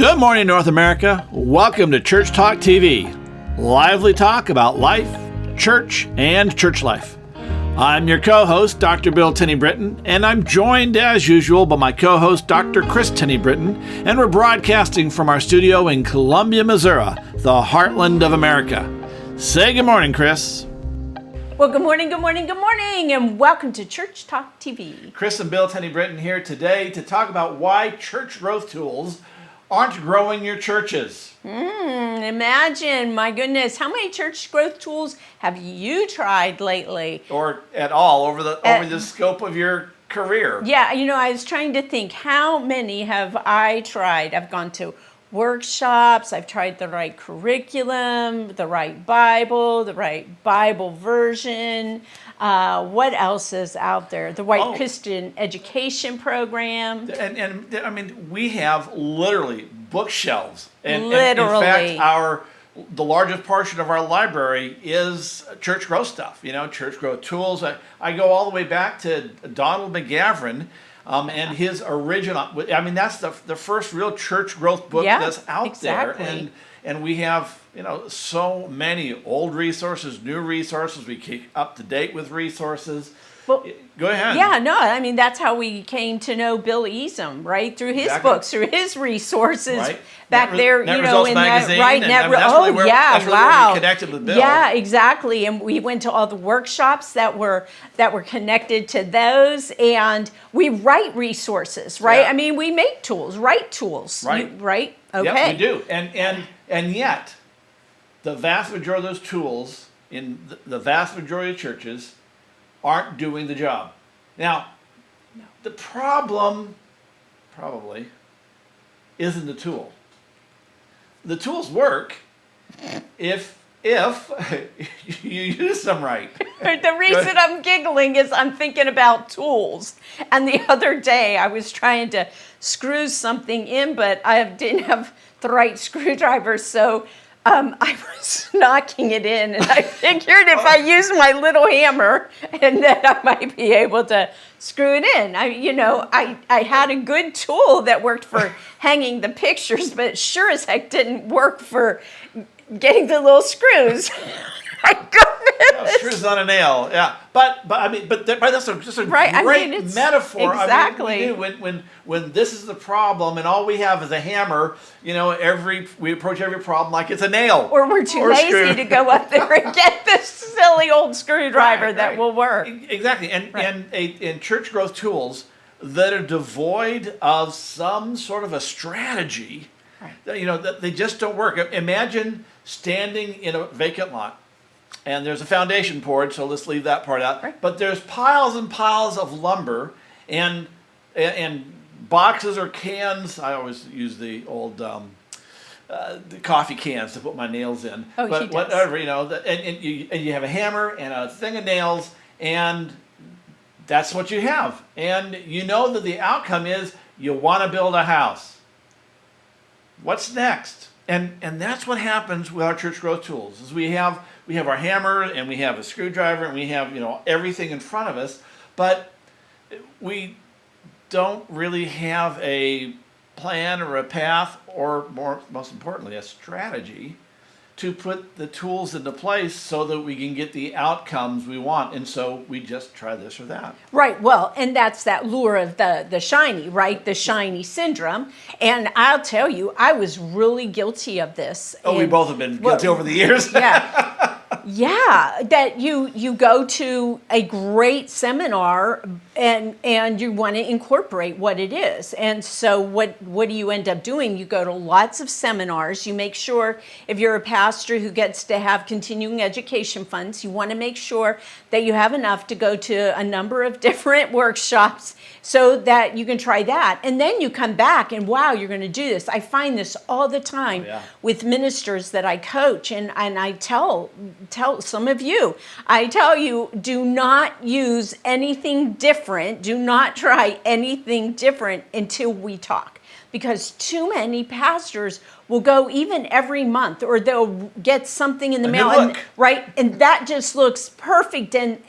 Good morning, North America. Welcome to Church Talk TV. Lively talk about life, church, and church life. I'm your co-host, Dr. Bill Tenney-Britton, and I'm joined, as usual, by my co-host, Dr. Kris Tenney-Britton, and we're broadcasting from our studio in Columbia, Missouri, the heartland of America. Say good morning, Kris. Well, good morning, and welcome to Church Talk TV. Kris and Bill Tenney-Britton here today to talk about why church growth tools aren't growing your churches. Imagine, my goodness, how many church growth tools have you tried lately? Or at all over the scope of your career. Yeah, I was trying to think, how many have I tried? I've gone to workshops, I've tried the right curriculum, the right Bible version. What else is out there? The White Christian Education Program. And I mean, we have literally bookshelves. And in fact, the largest portion of our library is church growth stuff, church growth tools. I go all the way back to Donald McGavran and his original, that's the first real church growth book that's out there. And we have, so many old resources, new resources. We keep up to date with resources. Well, go ahead. Yeah, no, that's how we came to know Bill Easum, right? Through his books, through his resources back there, Net Results in magazine, that, right? That's really where we connected with Bill. Yeah, exactly. And we went to all the workshops that were connected to those, and we write resources, right? Yeah. We make tools, write tools, right? Okay. Yeah, we do. And yet, the vast majority of those tools in the vast majority of churches aren't doing the job. Now, the problem probably isn't the tool. The tools work if you use them right. The reason I'm giggling is I'm thinking about tools. And the other day I was trying to screw something in, but I didn't have the right screwdriver, so I was knocking it in, and I figured if I used my little hammer, and then I might be able to screw it in. I had a good tool that worked for hanging the pictures, but it sure as heck didn't work for getting the little screws. My goodness. Screws on a nail, yeah. But that's just a great metaphor. Exactly. When this is the problem, and all we have is a hammer. We approach every problem like it's a nail. Or we're too lazy to go up there and get this silly old screwdriver that will work. Exactly. And church growth tools that are devoid of some sort of a strategy, that they just don't work. Imagine standing in a vacant lot. And there's a foundation poured, so let's leave that part out. Right. But there's piles and piles of lumber and boxes or cans. I always use the old the coffee cans to put my nails in. Oh, but he does. Whatever, and you have a hammer and a thing of nails, and that's what you have. And you know that the outcome is you want to build a house. What's next? And that's what happens with our church growth tools. Is we have our hammer and we have a screwdriver and we have everything in front of us, but we don't really have a plan or a path, or most importantly, a strategy to put the tools into place so that we can get the outcomes we want. And so we just try this or that. Right. Well, and that's that lure of the shiny, right? The shiny syndrome. And I'll tell you, I was really guilty of this. We both have been guilty over the years. Yeah. Yeah, that you go to a great seminar and you want to incorporate what it is. And so what do you end up doing? You go to lots of seminars. You make sure, if you're a pastor who gets to have continuing education funds, you want to make sure that you have enough to go to a number of different workshops so that you can try that. And then you come back and, wow, you're going to do this. I find this all the time with ministers that I coach, and I tell some of you, I tell you, do not use anything different. Do not try anything different until we talk. Because too many pastors will go even every month, or they'll get something in the mail, and that just looks perfect, and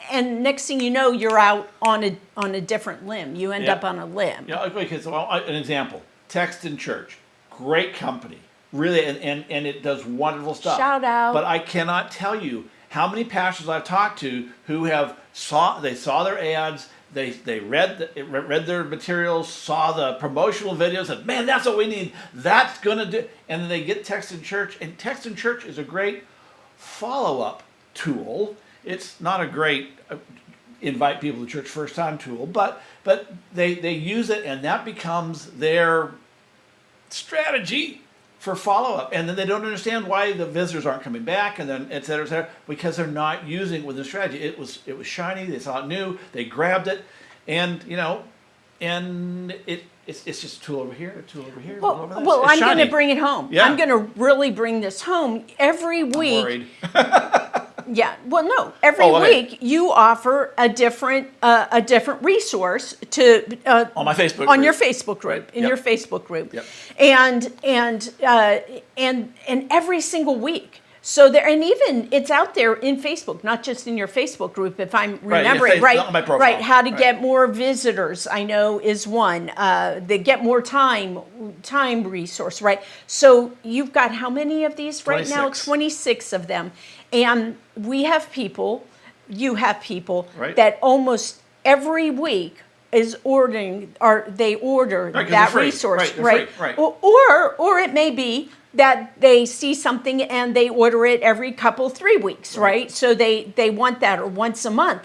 next thing you know, you're out on a different limb. You end up on a limb. Yeah, okay, so an example: text in church. great company, really, and it does wonderful stuff. Shout out. But I cannot tell you how many pastors I've talked to who saw their ads, they read their materials, saw the promotional videos, said, "Man, that's what we need. That's gonna do." And then they get Text in Church, and Text in Church is a great follow-up tool. It's not a great invite people to church first time tool, but they use it, and that becomes their strategy for follow-up. And then they don't understand why the visitors aren't coming back, and then et cetera, because they're not using it with the strategy. It was shiny, they saw it new, they grabbed it, and it's just a tool over here, a tool over here, a tool over there. Well, It's I'm going to shiny. bring it home. Yeah. I'm going to really bring this home every I'm week. worried. Yeah. Well, no. Every okay. week you offer a different resource to On my Facebook on group. your Facebook group Right. in Yep. your Facebook group, Yep. and every single week. So there, and even it's out there in Facebook, not just in your Facebook group. If I'm Right, yeah, remembering right, on my profile. right. How to Right. get more visitors, I know is one. They get more time resource, right? So you've got how many of these right now? 26. 26 of them, and we have people. You have people Right. that almost every week is ordering, or they order Right, 'cause that they're free. resource, Right, they're right? free, right. Or it may be that they see something and they order it every 3 weeks, right? So they want that, or once a month.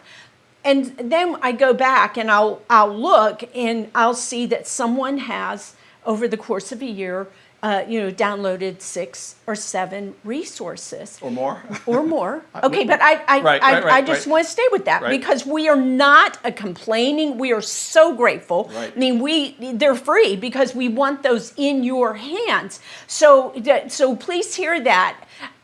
And then I go back and I'll look and I'll see that someone has, over the course of a year, downloaded 6 or 7 resources. Or more. Or more. Okay, but I Right, just right. want to stay with that, Right. because we are not complaining. We are so grateful. Right. I mean, they're free because we want those in your hands. So please hear that.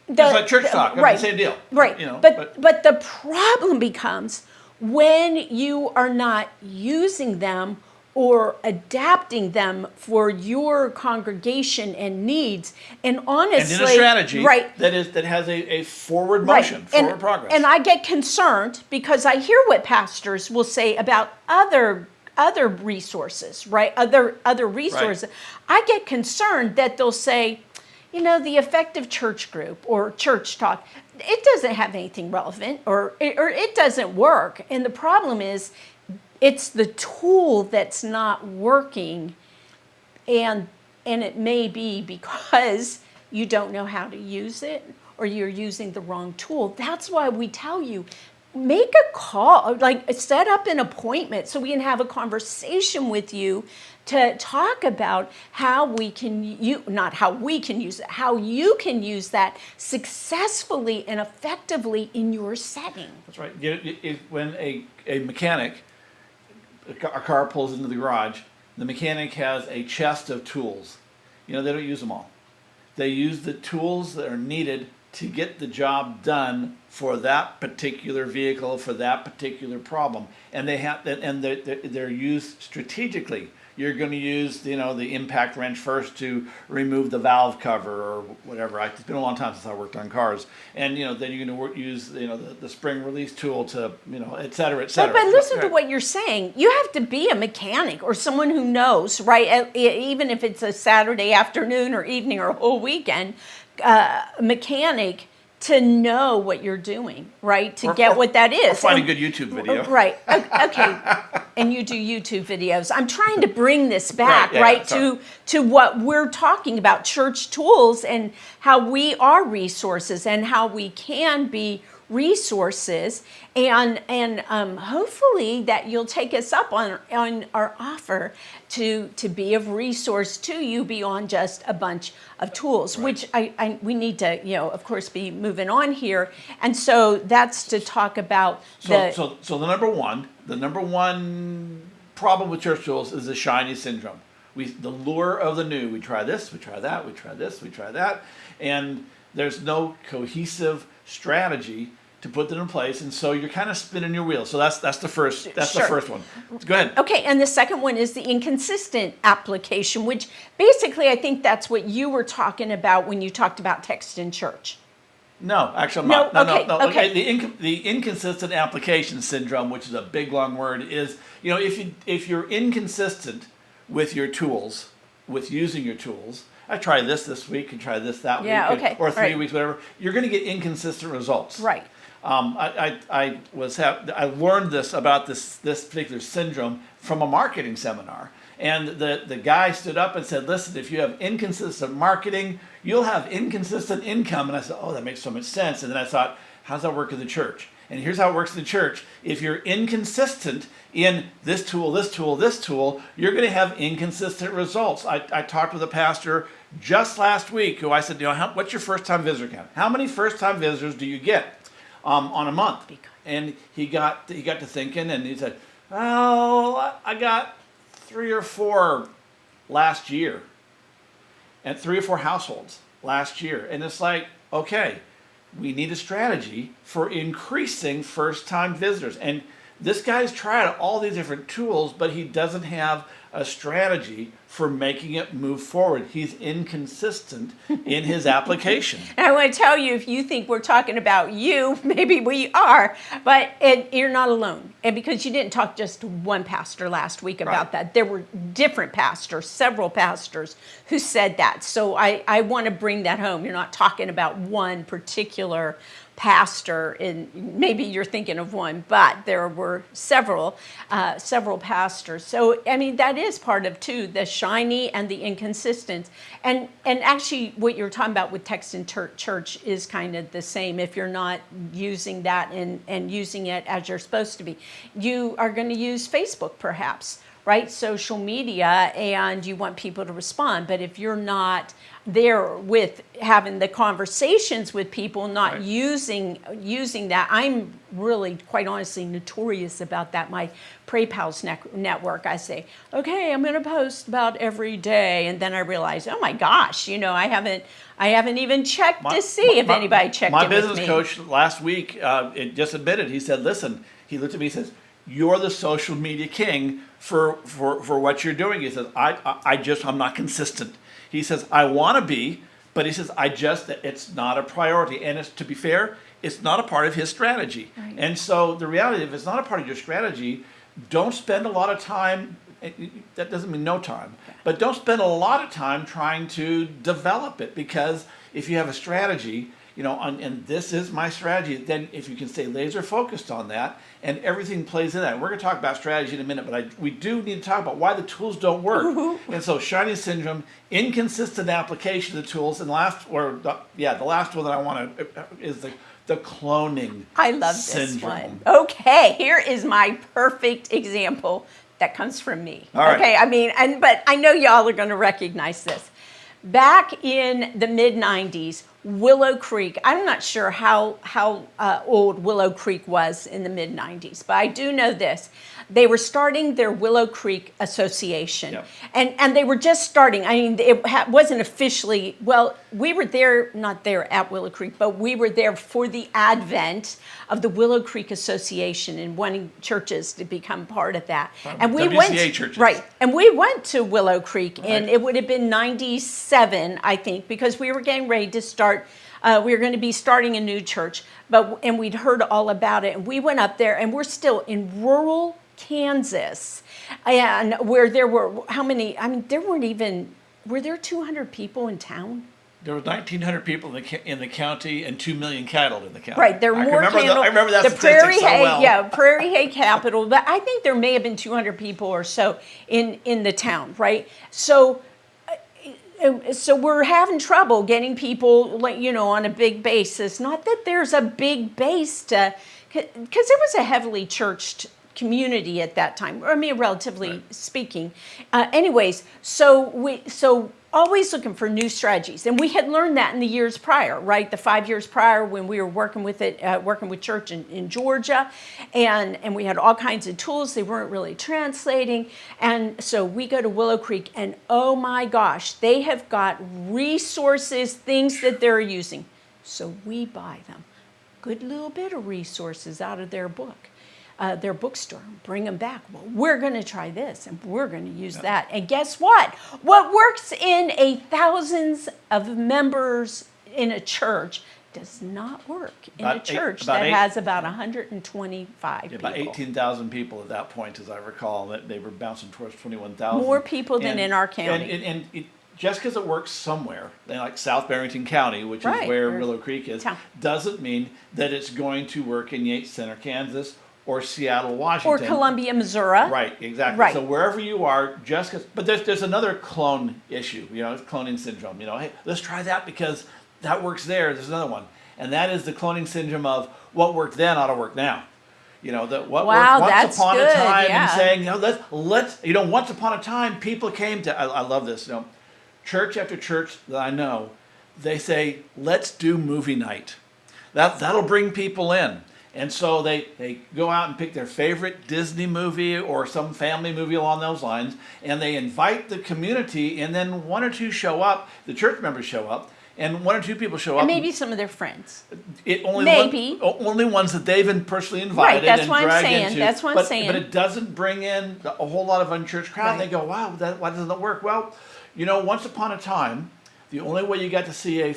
It's like church talk. Right. Same deal. Right. But the problem becomes when you are not using them or adapting them for your congregation and needs. And honestly, and in a strategy right, that has a forward motion, right. forward progress. And I get concerned because I hear what pastors will say about other resources, right? Other resources. I get concerned that they'll say, the effective church group or church talk, it doesn't have anything relevant, or it doesn't work. And the problem is, it's the tool that's not working, and it may be because you don't know how to use it, or you're using the wrong tool. That's why we tell you, make a call, set up an appointment so we can have a conversation with you to talk about how we can not how we can use it, how you can use that successfully and effectively in your setting. That's right. When a mechanic, a car pulls into the garage, the mechanic has a chest of tools. They don't use them all. They use the tools that are needed to get the job done for that particular vehicle, for that particular problem, and they're used strategically. You're going to use the impact wrench first to remove the valve cover or whatever. It's been a long time since I worked on cars, and then you're going to use the spring release tool to et cetera, et cetera. But listen to what you're saying. You have to be a mechanic or someone who knows, right? Even if it's a Saturday afternoon or evening or a whole weekend, mechanic, to know what you're doing, right? To get what that is. Or find a good YouTube video. Right. Okay. And you do YouTube videos. I'm trying to bring this back, Right, to what we're talking about, church tools, and how we are resources and how we can be resources, and hopefully that you'll take us up on our offer to be of resource to you beyond just a bunch of tools, Right. which we need to, of course, be moving on here. And so that's to talk about So the number one problem with church tools is the shiny syndrome. The lure of the new. We try this, we try that, we try this, we try that, and there's no cohesive strategy to put them in place, and so you're kind of spinning your wheels. So that's the first Sure. the first one. Go ahead. Okay, and the second one is the inconsistent application, which basically I think that's what you were talking about when you talked about text in church. No, actually, I'm not. No. Okay. The inconsistent application syndrome, which is a big long word, is if you're inconsistent with your tools, with using your tools, I try this week and try this that Yeah, week, okay, or 3 right. weeks, whatever. You're going to get inconsistent results. Right. I learned this about this particular syndrome from a marketing seminar, and the guy stood up and said, "Listen, if you have inconsistent marketing, you'll have inconsistent income." And I said, "Oh, that makes so much sense." And then I thought, "How does that work in the church?" And here's how it works in the church: if you're inconsistent in this tool, you're going to have inconsistent results. I talked with a pastor just last week who I said, "What's your first-time visitor count? How many first-time visitors do you get on a month?" And he got to thinking, and he said, "Well, I got 3 or 4 last year, and 3 or 4 households last year." And it's like, okay, we need a strategy for increasing first-time visitors. And this guy's tried all these different tools, but he doesn't have a strategy for making it move forward. He's inconsistent in his application. And I want to tell you, if you think we're talking about you, maybe we are, but you're not alone. And because you didn't talk just to one pastor last week about that, there were different pastors, several pastors who said that. So I want to bring that home. You're not talking about one particular pastor, and maybe you're thinking of one, but there were several pastors. So I mean, that is part of too the shiny and the inconsistent. And actually, what you're talking about with text in church is kind of the same. If you're not using that and using it as you're supposed to be, you are going to use Facebook perhaps, right? Social media, and you want people to respond. But if you're not there with having the conversations with people, not using that, I'm really, quite honestly, notorious about that. My Pray Pals network, I say, okay, I'm going to post about every day, and then I realize, oh my gosh, I haven't even checked to see if anybody checked my in with business me. coach last week it just admitted, he said, listen, he looked at me and says, "You're the social media king for what you're doing." He says, I'm not consistent. He says, "I want to be," but he says, it's not a priority. And to be fair, it's not a part of his strategy. Right. And so the reality, if it's not a part of your strategy, don't spend a lot of time. That doesn't mean no time, but don't spend a lot of time trying to develop it, because if you have a strategy, and this is my strategy, then if you can stay laser focused on that, and everything plays in that. We're going to talk about strategy in a minute, but we do need to talk about why the tools don't work. And so shiny syndrome, inconsistent application of the tools, and the last one that I want to is the cloning. I love syndrome. this one. Okay, here is my perfect example that comes from me. All right. Okay, but I know y'all are going to recognize this. Back in the mid-90s, Willow Creek, I'm not sure how old Willow Creek was in the mid-90s, but I do know this. They were starting their Willow Creek Association. Yep. And they were just starting. I mean, it wasn't officially, well, we were there, not there at Willow Creek, but we were there for the advent of the Willow Creek Association and wanting churches to become part of that. And we WCA churches. Right. And we went to Willow Creek, Right. and it would have been 97, I think, because we were getting ready to start. We were going to be starting a new church, and we'd heard all about it. And we went up there, and we're still in rural Kansas, and where there were, how many? I mean, there weren't even, were there 200 people in town? There were 1,900 people in the county and 2 million cattle in the county. Right, there were more cattle. I remember that the statistic Prairie so Hay, well. yeah, Prairie Hay capital. But I think there may have been 200 people or so in the town, right? So we're having trouble getting people, on a big basis. Not that there's a big base because it was a heavily churched community at that time. I mean, relatively speaking. Anyways, so always looking for new strategies, and we had learned that in the years prior, right? The 5 years prior when we were working with church in Georgia, and we had all kinds of tools. They weren't really translating, and so we go to Willow Creek, and oh my gosh, they have got resources, things that they're using. So we buy them. Good little bit of resources out of their bookstore, bring them back. Well, we're going to try this, and we're going to use that. And guess what? What works in thousands of members in a church does not work in a church that has about 125 people. About 18,000 people at that point, as I recall. That they were bouncing towards 21,000. More people than in our county. And just because it works somewhere, like South Barrington County, which Right. is where Or Willow Creek is, town. doesn't mean that it's going to work in Yates Center, Kansas, or Seattle, Or Washington. Columbia, Missouri. Right, exactly. Right. So wherever you are, just because, but there's another clone issue, cloning syndrome. Hey, let's try that because that works there. There's another one, and that is the cloning syndrome of what worked then ought to work now. That what Wow, worked once that's upon good, a time, yeah. and saying, let's, once upon a time, people came to. I love this. Church after church that I know, they say, let's do movie night. That'll bring people in. And so they go out and pick their favorite Disney movie or some family movie along those lines, and they invite the community, and then one or two show up, the church members show up, and one or two people show up. And maybe some of their friends. Only ones that they've personally invited. Right, that's and what I'm dragged saying. into. That's what I'm but, saying. But it doesn't bring in a whole lot of unchurched crowd. Right. They go, wow, why doesn't that work? Well, once upon a time, the only way you got to see a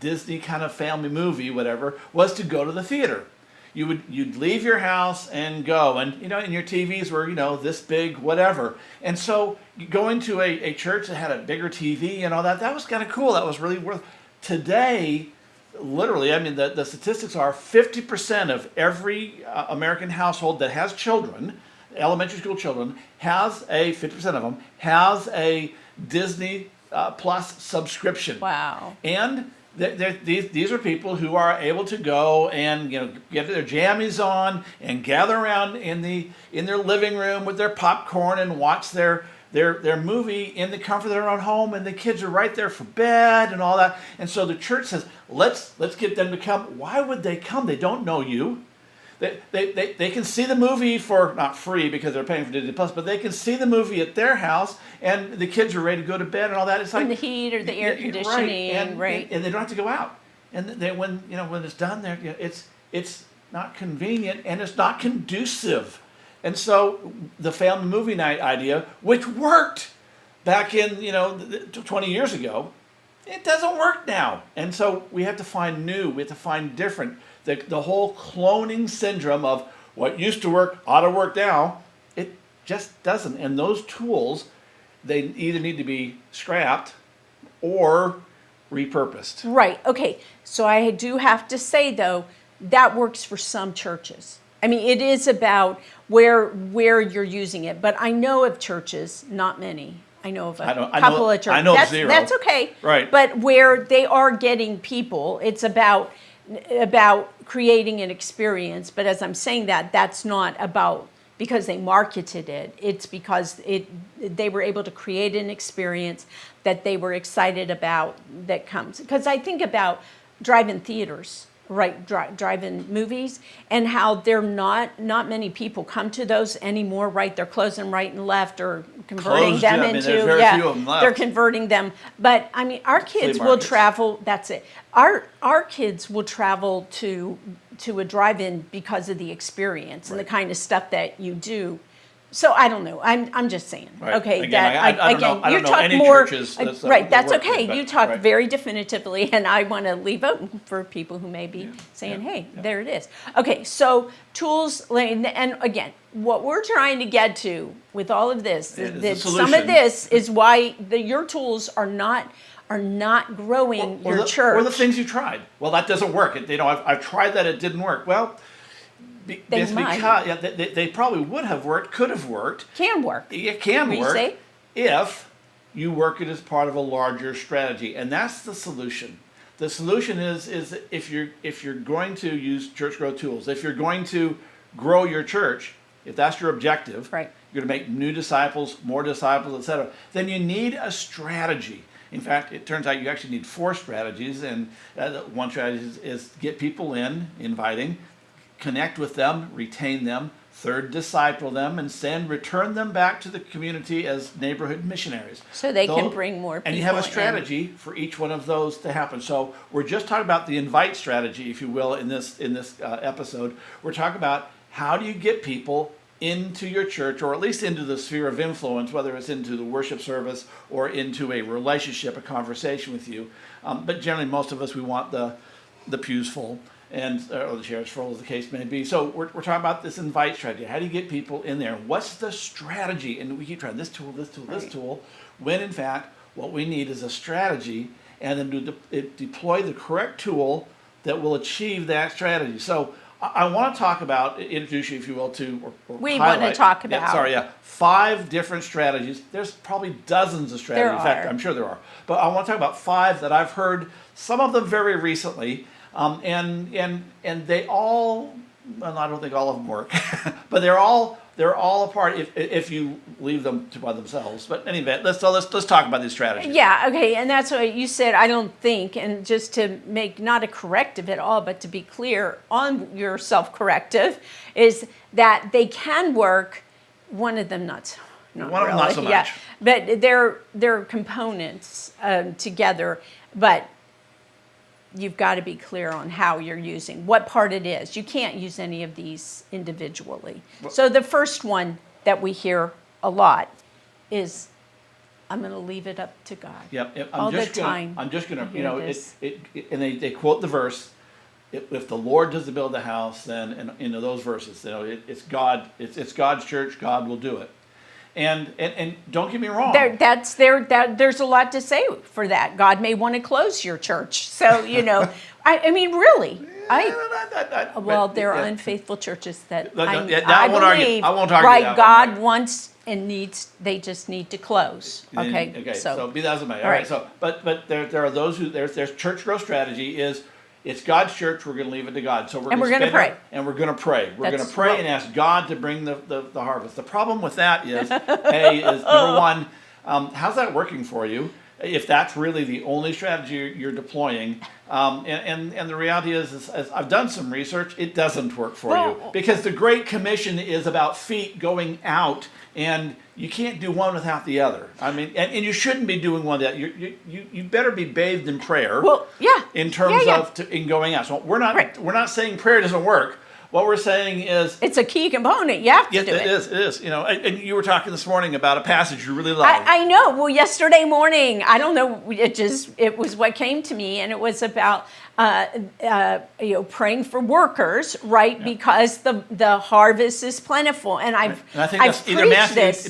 Disney kind of family movie, whatever, was to go to the theater. You'd leave your house and go, and and your TVs were this big, whatever. And so going to a church that had a bigger TV and all that was kind of cool. That was really worth. Today, literally, I mean, the statistics are 50% of every American household that has children, elementary school children, 50% of them has a Disney Plus subscription. Wow. And these are people who are able to go and get their jammies on and gather around in their living room with their popcorn and watch their movie in the comfort of their own home, and the kids are right there for bed and all that. And so the church says, let's get them to come. Why would they come? They don't know you. They can see the movie for not free because they're paying for Disney Plus, but they can see the movie at their house, and the kids are ready to go to bed and all that. It's like And the heat or the air conditioning, right? And they don't have to go out. And when it's done, it's not convenient and it's not conducive. And so the family movie night idea, which worked back in 20 years ago, it doesn't work now. And so we have to find new. We have to find different. The whole cloning syndrome of what used to work ought to work now, it just doesn't. And those tools, they either need to be scrapped or repurposed. Right. Okay. So I do have to say, though, that works for some churches. I mean, it is about where you're using it. But I know of churches, not many. I know of a couple of churches. I know of zero. That's okay. Right. But where they are getting people, it's about creating an experience. But as I'm saying that's not about because they marketed it. It's because they were able to create an experience that they were excited about that comes. Because I think about drive-in theaters, right? Drive-in movies, and how they're not many people come to those anymore, right? They're closing right and left or converting them into there's very few of them left. They're converting them. But I mean, our kids will markets. travel. That's it. Our kids will travel to a drive-in because of the experience and the kind of stuff that you do. So I don't know. I'm just saying. Right. Okay. Again, I don't know you talk any more. churches Right. That's that work okay. with, but- You talk right. very definitively, and I want to leave open for people who may be saying, "Hey, there it is." Okay. So tools, and again, what we're trying to get to with all of this, It is that a some solution. of this is why your tools are not growing your church. Or the things you tried. Well, that doesn't work. I've tried that. It didn't work. Well, it's might. because they probably would have worked, could have worked. Can work. It can Will you work say? if you work it as part of a larger strategy, and that's the solution. The solution is if you're going to use church growth tools, if you're going to grow your church, if that's your objective, Right. you're going to make new disciples, more disciples, etc. Then you need a strategy. In fact, it turns out you actually need 4 strategies, and one strategy is get people in, inviting, connect with them, retain them, 3rd, disciple them, and return them back to the community as neighborhood missionaries. So they can bring more people And you have a in. strategy for each one of those to happen. So we're just talking about the invite strategy, if you will, in this episode. We're talking about how do you get people into your church, or at least into the sphere of influence, whether it's into the worship service or into a relationship, a conversation with you. But generally, most of us, we want the pews full, or the chairs full, as the case may be. So we're talking about this invite strategy. How do you get people in there? What's the strategy? And we keep trying this tool, this tool, this tool, when in fact, What we need is a strategy, and then to deploy the correct tool that will achieve that strategy. So I want to talk about, introduce you, if you will, to or We want to highlight- talk about. 5 different strategies. There's probably dozens of strategies. There In fact, are. I'm sure there are. But I want to talk about 5 that I've heard, some of them very recently, and they all, well, I don't think all of them work, but they're all a part if you leave them by themselves. But anyway, let's talk about these strategies. Yeah, okay, and that's what you said, I don't think, and just to make not a corrective at all, but to be clear on your self-corrective, is that they can work, one of them not One of them really, not so much. yeah, but they're components together, but you've got to be clear on how you're using, what part it is. You can't use any of these individually. So the first one that we hear a lot is, I'm going to leave it up to God. Yep. All the time. I'm just gonna, Here it is. and they quote the verse. If the Lord doesn't build the house, then and those verses, it's God. It's God's church. God will do it. And don't get me wrong. There's a lot to say for that. God may want to close your church. So, I mean, really. There are unfaithful churches that I believe, I won't argue right, that God one. wants and needs, they just need to close. Okay. Okay. So be that as it may. All All right. right. So, but there are those who there's church growth strategy is. It's God's church. We're going to leave it to God. So we're going to pray. And we're going to pray. We're going to That's pray what- and ask God to bring the harvest. The problem with that is, is number one, how's that working for you? If that's really the only strategy you're deploying, and the reality is I've done some research, it doesn't work for you because the Great Commission is about feet going out, and you can't do one without the other. I mean, and you shouldn't be doing one that you better be bathed in prayer. Well, yeah. In terms Yeah. of in going out, so we're not Right. we're not saying prayer doesn't work. What we're saying is It's a key component. You have to yes, do it. it is. And you were talking this morning about a passage you really love. I know. Well, yesterday morning, I don't know. It was what came to me, and it was about praying for workers, right? Yeah. Because the harvest is plentiful, and I think that's either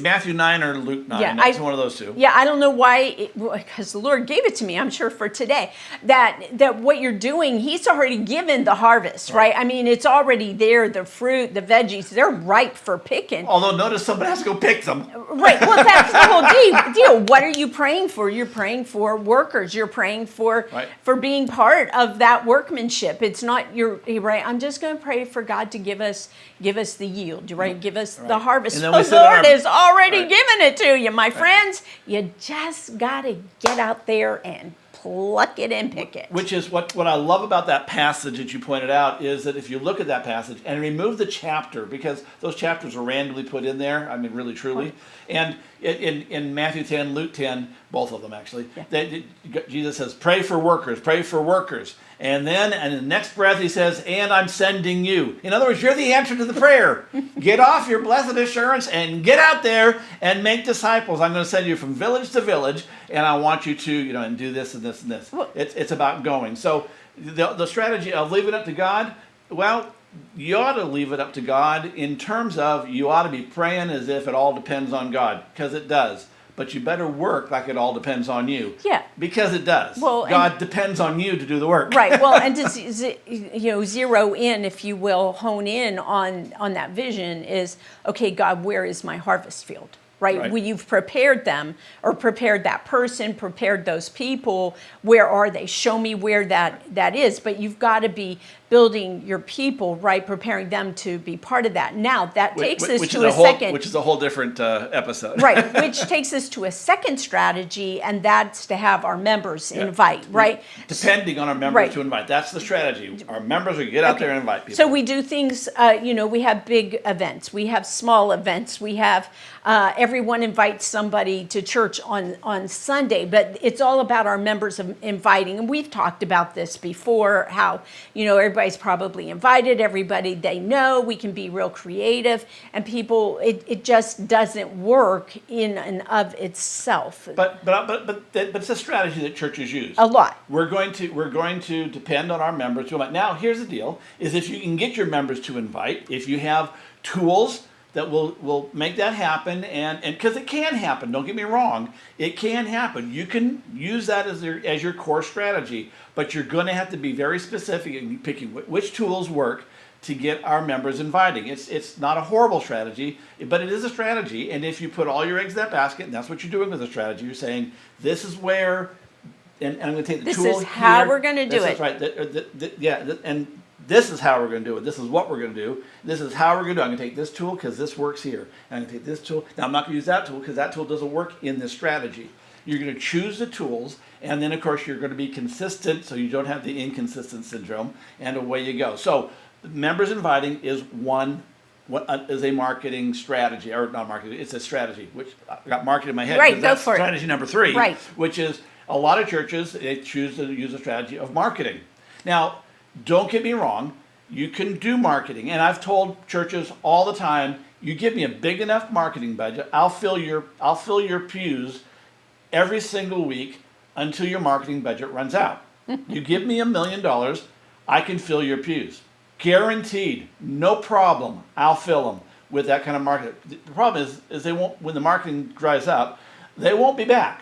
Matthew 9 or Luke 9. Yeah, that's one of those two. Yeah, I don't know why, because the Lord gave it to me. I'm sure for today that what you're doing, He's already given the harvest, right? I mean, it's already there. The fruit, the veggies, they're ripe for picking. Although notice somebody has to go pick them. Right. Well, that's the whole deal. What are you praying for? You're praying for workers. You're praying for being part of that workmanship. It's not you're right. I'm just going to pray for God to give us the yield. Right. Give us the harvest. The Lord has already given it to you, my friends. You just got to get out there and pluck it and pick it. Which is what I love about that passage that you pointed out is that if you look at that passage and remove the chapter, because those chapters are randomly put in there, I mean, really, truly. And in Matthew 10, Luke 10, both of them actually, Jesus says, pray for workers, pray for workers. And then in the next breath he says, and I'm sending you. In other words, you're the answer to the prayer. Get off your blessed assurance and get out there and make disciples. I'm going to send you from village to village, and I want you to, and do this and this and this. It's about going. So the strategy of leaving it up to God, well, you ought to leave it up to God in terms of you ought to be praying as if it all depends on God, because it does. But you better work like it all depends on you. Yeah. Because it does. Well, God depends on you to do the work. Right. Well, and to zero in, if you will, hone in on that vision is, okay, God, where is my harvest field? Right? Well, you've prepared them, or prepared that person, prepared those people. Where are they? Show me where that is. But you've got to be building your people, right? Preparing them to be part of that. Now, that takes us to a second. Which is a whole different episode. Right, which takes us to a second strategy, and that's to have our members invite, right? Depending on our members to invite. That's the strategy. Our members will get out there and invite people. So we do things, we have big events. We have small events. We have everyone invites somebody to church on Sunday, but it's all about our members inviting. And we've talked about this before, how, everybody's probably invited, everybody they know. We can be real creative, and people, it just doesn't work in and of itself. But it's a strategy that churches use a lot. We're going to depend on our members to invite. Now, here's the deal: is if you can get your members to invite, if you have tools that will make that happen, and because it can happen, don't get me wrong, it can happen. You can use that as your core strategy, but you're going to have to be very specific in picking which tools work to get our members inviting. It's not a horrible strategy, but it is a strategy, and if you put all your eggs in that basket, and that's what you're doing with a strategy, you're saying, this is where, and I'm going to take the tool here. This is how we're going to do it. That's right. And this is how we're going to do it. This is what we're going to do. This is how we're going to do it. I'm going to take this tool because this works here. And I'm going to take this tool. Now, I'm not going to use that tool because that tool doesn't work in this strategy. You're going to choose the tools, and then, of course, you're going to be consistent so you don't have the inconsistent syndrome, and away you go. So, members inviting is is a marketing strategy, or not marketing, it's a strategy, which I got marketing in my head. Right, go that's for it. Strategy number 3, right. Which is a lot of churches, they choose to use a strategy of marketing. Now, don't get me wrong, you can do marketing, and I've told churches all the time, you give me a big enough marketing budget, I'll fill your pews every single week until your marketing budget runs out. You give me $1 million, I can fill your pews. Guaranteed, no problem, I'll fill them with that kind of marketing. The problem is they won't, when the marketing dries up, they won't be back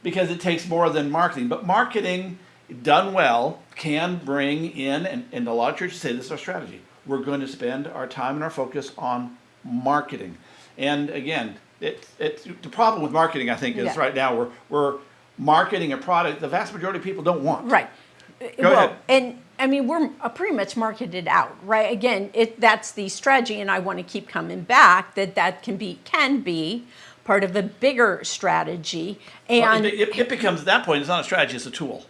because it takes more than marketing. But marketing done well can bring in, and a lot of churches say this is our strategy. We're going to spend our time and our focus on marketing. And again, the problem with marketing, I think, is right now we're marketing a product the vast majority of people don't want. Right. Go ahead. And I mean, we're pretty much marketed out, right? Again, that's the strategy, and I want to keep coming back that can be part of a bigger strategy. And it becomes, at that point, it's not a strategy, it's a tool.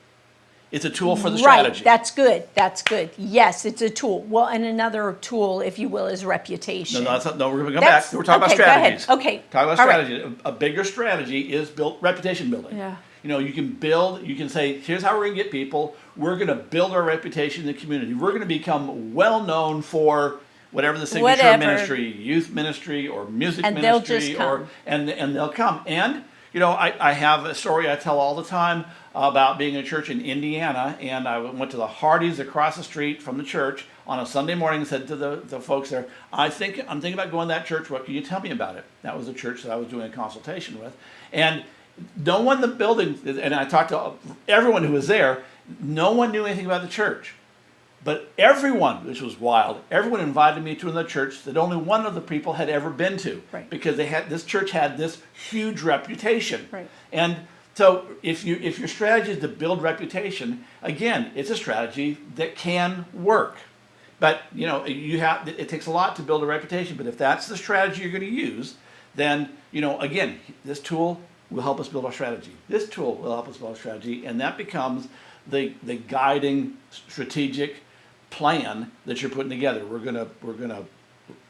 It's a tool for the strategy. Right, that's good. Yes, it's a tool. Well, and another tool, if you will, is reputation. No, we're going to come back. We're talking about strategies. Go ahead. Okay. Talking about strategy. Right. A bigger strategy is reputation building. Yeah. You can say, here's how we're going to get people. We're going to build our reputation in the community. We're going to become well known for whatever the signature ministry, youth ministry, or music and ministry, they'll just come. and they'll come. And I have a story I tell all the time about being in a church in Indiana, and I went to the Hardys across the street from the church on a Sunday morning and said to the folks there, I'm thinking about going to that church. What can you tell me about it? That was the church that I was doing a consultation with. And no one in the building, and I talked to everyone who was there, no one knew anything about the church. But everyone, which was wild, everyone invited me to another church that only one of the people had ever been to. Right. Because this church had this huge reputation. Right. And so if your strategy is to build reputation, again, it's a strategy that can work. But it takes a lot to build a reputation. But if that's the strategy you're going to use, then again, this tool will help us build our strategy. This tool will help us build our strategy, and that becomes the guiding strategic plan that you're putting together. We're gonna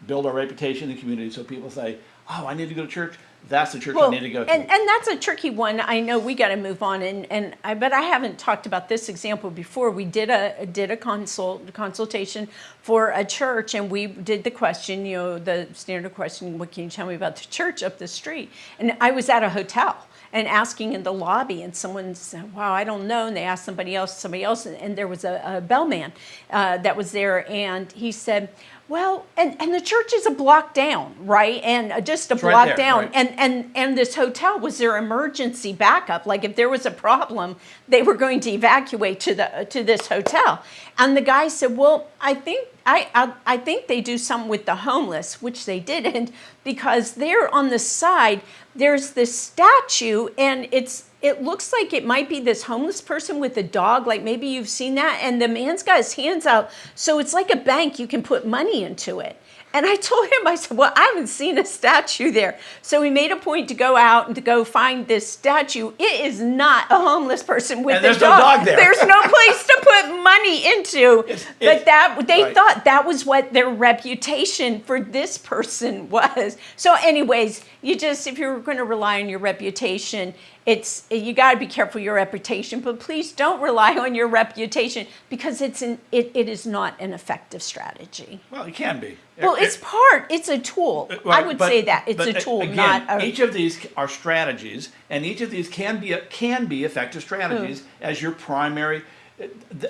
build our reputation in the community, so people say, "Oh, I need to go to church. That's the church I need to go to." And that's a tricky one. I know we got to move on, but I haven't talked about this example before. We did a consultation for a church, and we did the question, the standard question, what can you tell me about the church up the street? And I was at a hotel and asking in the lobby, and someone said, wow, I don't know. And they asked somebody else, and there was a bellman that was there, and he said, well, and the church is a block down, right? And just a block there, down. right. And this hotel was their emergency backup. Like if there was a problem, they were going to evacuate to this hotel. And the guy said, well, I think they do something with the homeless, which they didn't, because there on the side, there's this statue, and it looks like it might be this homeless person with a dog, like maybe you've seen that, and the man's got his hands out, so it's like a bank, you can put money into it. And I told him, I said, well, I haven't seen a statue there. So we made a point to go out and to go find this statue. It is not a homeless person with a dog. There's no dog there. There's no place to put money into. But they thought that was what their reputation for this person was. So anyways, if you're going to rely on your reputation, you got to be careful of your reputation, but please don't rely on your reputation because it is not an effective strategy. Well, it can be. Well, it's a tool. Right, I would say that it's a tool, again, not a... Each of these are strategies, and each of these can be effective strategies as your primary.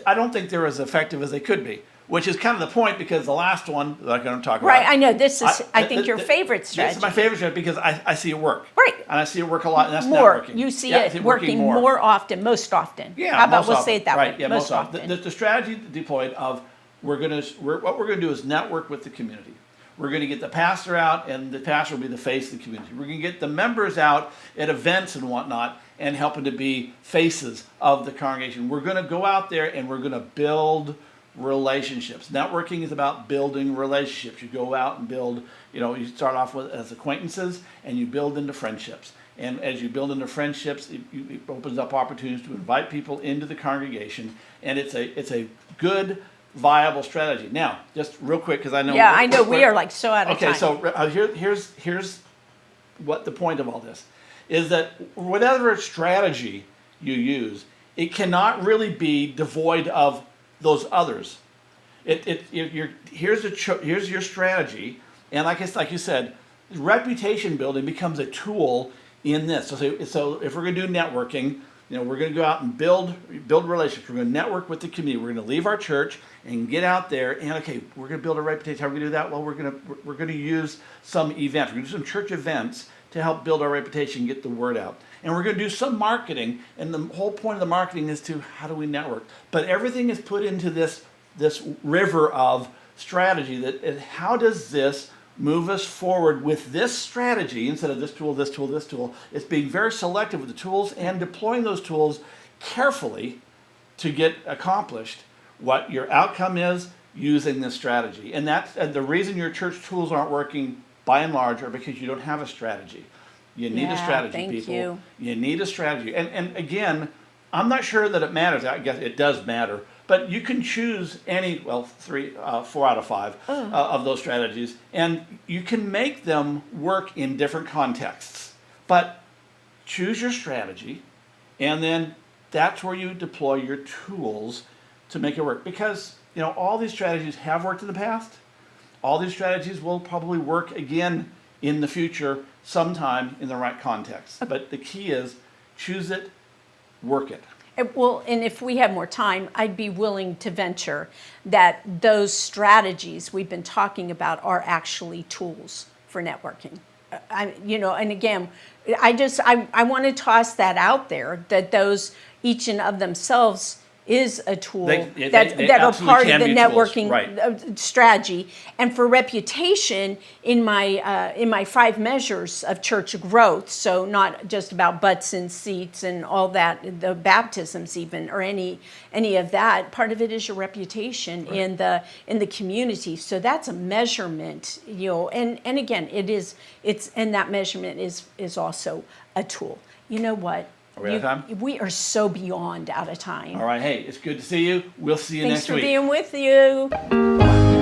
I don't think they're as effective as they could be. which is kind of the point because the last one that I'm going to talk about. Right, I know this is, I think, your favorite strategy. This is my favorite strategy because I see it work. Right. And I see it work a lot, and that's More. networking. You see Yeah, I it working more. more often, most often. Yeah, How about most we'll often. say it that right, way? Yeah, most often. often. The strategy deployed of what we're going to do is network with the community. We're going to get the pastor out, and the pastor will be the face of the community. We're going to get the members out at events and whatnot and helping to be faces of the congregation. We're going to go out there and we're going to build relationships. Networking is about building relationships. You go out and build, you start off with as acquaintances and you build into friendships. And as you build into friendships, it opens up opportunities to invite people into the congregation. And it's a good, viable strategy. Now, just real quick, because I know. Yeah, I know we are like so out of time. Okay, so here's what the point of all this is, that whatever strategy you use, it cannot really be devoid of those others. Here's your strategy, and like you said, reputation building becomes a tool in this. So if we're going to do networking, we're going to go out and build relationships. We're going to network with the community. We're going to leave our church and get out there and we're going to build a reputation. How are we going to do that? Well, we're going to use some events. We're going to do some church events to help build our reputation, get the word out. And we're going to do some marketing, and the whole point of the marketing is to how do we network. But everything is put into this river of strategy that how does this move us forward with this strategy instead of this tool, this tool, this tool. It's being very selective with the tools and deploying those tools carefully to get accomplished what your outcome is using this strategy. And that's the reason your church tools aren't working by and large are because you don't have a strategy. You need a strategy, people. You need a strategy. And again, I'm not sure that it matters. I guess it does matter. But you can choose any, 4 out of 5 of those strategies, and you can make them work in different contexts. But choose your strategy, and then that's where you deploy your tools to make it work. Because all these strategies have worked in the past. All these strategies will probably work again in the future sometime in the right context. But the key is choose it, work it. Well, and if we have more time, I'd be willing to venture that those strategies we've been talking about are actually tools for networking. And again, I want to toss that out there, that those each and of themselves is a tool that are part of the networking strategy. And for reputation, in my 5 measures of church growth, so not just about butts and seats and all that, the baptisms even, or any of that, part of it is your reputation in the community. So that's a measurement, and again, and that measurement is also a tool. You know what? Are we out of time? We are so beyond out of time. All right. Hey, it's good to see you. We'll see you next week. Thanks for being with you.